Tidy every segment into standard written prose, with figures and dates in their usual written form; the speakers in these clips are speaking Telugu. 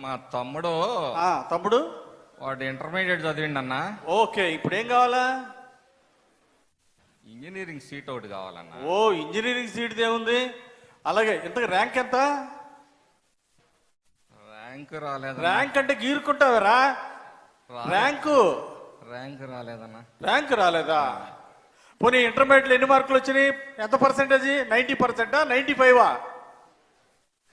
మా తమ్ముడు తమ్ముడు వాడు ఇంటర్మీడియట్ చదివిండి అన్న. ఓకే, ఇప్పుడు ఏం కావాలా? ఇంజనీరింగ్ సీట్ ఒకటి కావాలన్న. ఓ, ఇంజనీరింగ్ సీట్ ఏముంది? అలాగే ఇంతకు ర్యాంక్ ఎంత? ర్యాంక్ రాలేదు. ర్యాంక్ అంటే గీరుకుంటావరా? ర్యాంకు రాలేదన్న. ర్యాంక్ రాలేదా? పోనీ ఇంటర్మీడియట్లో ఎన్ని మార్కులు వచ్చినాయి? ఎంత పర్సెంటేజ్? 90%, 95?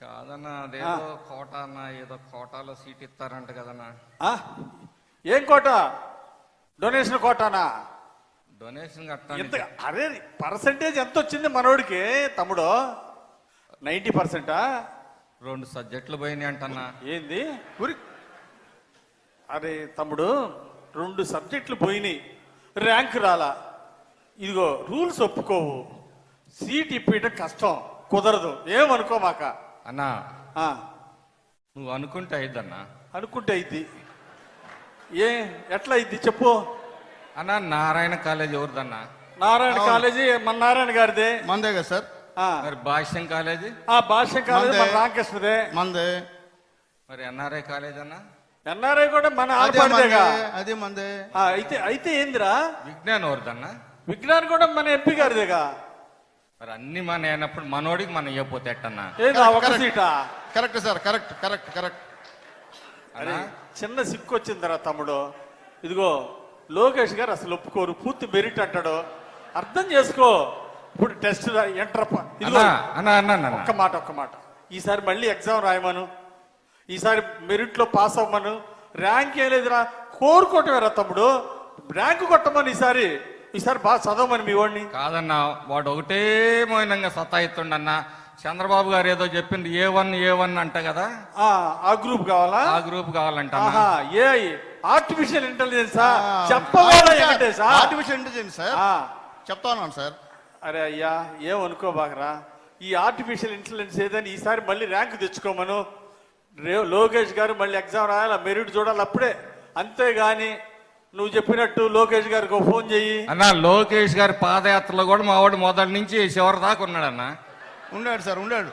కాదన్నా, అదేదో కోటా అన్న, ఏదో కోటాలో సీట్ ఇస్తారంట కదన్నా. ఏం కోట? డొనేషన్ కోటానా? డొనేషన్ కట్టాలి. అరే, పర్సెంటేజ్ ఎంత వచ్చింది మనోడికి తమ్ముడు? 90%? 2 సబ్జెక్టులు పోయినాయి అంటన్నా. ఏంది? అరే తమ్ముడు, 2 సబ్జెక్టులు పోయినాయి, ర్యాంక్ రాలా. ఇదిగో రూల్స్ ఒప్పుకోవు, సీట్ ఇప్పించడం కష్టం, కుదరదు, ఏమనుకోమాక అన్నా. నువ్వు అనుకుంటే అయిద్దన్నా. అనుకుంటే అయింది. ఎట్లా అయింది చెప్పు అన్నా. నారాయణ కాలేజ్ ఎవరిదన్నా? నారాయణ కాలేజీ మన నారాయణ గారిదే. మందే కదా సార్. మరి భాష్యం కాలేజీ? భాష్యం కాలేజీ మన రామకృష్ణదే. మందే. మరి ఎన్ఆర్ఐ కాలేజ్ అన్నా? ఎన్ఆర్ఐ కూడా మన ఆడపడిదేగా. అదే మందే. అయితే ఏందిరా? విజ్ఞాన్ ఎవరిదన్నా? విజ్ఞాన్ కూడా మన ఎంపీ గారిదేగా. మరి అన్ని మన అయినప్పుడు మనోడికి మనం ఇవ్వపోతే ఎట్టన్నా? ఒక సీటా? Correct sir, correct correct correct. అరే, చిన్న సిక్కు వచ్చిందిరా తమ్ముడు. ఇదిగో లోకేష్ గారు అసలు ఒప్పుకోరు, పూర్తి మెరిట్ అంటాడు. అర్థం చేసుకో. ఇప్పుడు టెస్ట్ ఎంటర్ ఒక్క మాట ఈసారి మళ్ళీ ఎగ్జామ్ రాయమను, ఈసారి మెరిట్ లో పాస్ అవ్వమను. ర్యాంక్ ఏం లేదురా, కోరుకోవటమేరా తమ్ముడు, ర్యాంక్ కొట్టమని. ఈసారి బాగా చదవమని మీ వాడిని. కాదన్నా, వాడు ఒకటే మౌనంగా సతాయిస్తుండన్నా. చంద్రబాబు గారు ఏదో చెప్పింది A1 అంట కదా. ఆ గ్రూప్ కావాలా? ఆ గ్రూప్ కావాలంట. ఆర్టిఫిషియల్ ఇంటెలిజెన్స్ చెప్పవాలి. ఆర్టిఫిషియల్ ఇంటెలిజెన్స్ సార్ చెప్తా ఉన్నాను సార్. అరే అయ్యా, ఏమనుకోబాకరా. ఈ ఆర్టిఫిషియల్ ఇంటెలిజెన్స్ ఏదని ఈసారి మళ్ళీ ర్యాంక్ తెచ్చుకోమను. లోకేష్ గారు మళ్ళీ ఎగ్జామ్ రాయాలి, మెరిట్ చూడాలి అప్పుడే. అంతేగాని నువ్వు చెప్పినట్టు లోకేష్ గారికి ఫోన్ చెయ్యి అన్నా. లోకేష్ గారి పాదయాత్రలో కూడా మా వాడు మొదటి నుంచి చివరి దాకా ఉన్నాడు అన్న. ఉన్నాడు సార్, ఉన్నాడు.